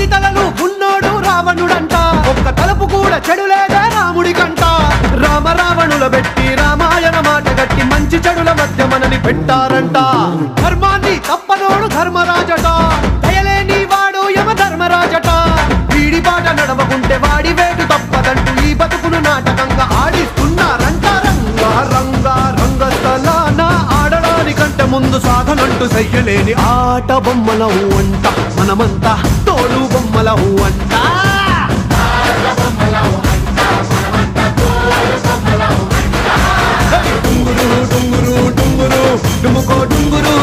10 తలలు ఉన్నోడు రావణుడంట ఒక్క తలపు కూడా చెడు లేదే రాముడి కంట రామ రావణుల పెట్టి రామాయణ మాట గట్టి మంచి చెడుల మధ్య మనని పెట్టారంట ధర్మాన్ని తప్పనోడు ధర్మరాజట దయలేని వాడు యమ ధర్మరాజట వీడి బాట నడవకుంటే వాడి వేటు తప్పదంటూ ఈ బతుకును నాటకంగా ఆడిస్తున్నారంట రంగా రంగా రంగస్థలాన ఆడడానికంటే ముందు సాధనంటూ చెయ్యలేని ఆట బొమ్మలవు అంట మనమంతా తోలు బొమ్మలవు అంట డుంగురు డుంగురు డుంగురు డుముకో డుంగురు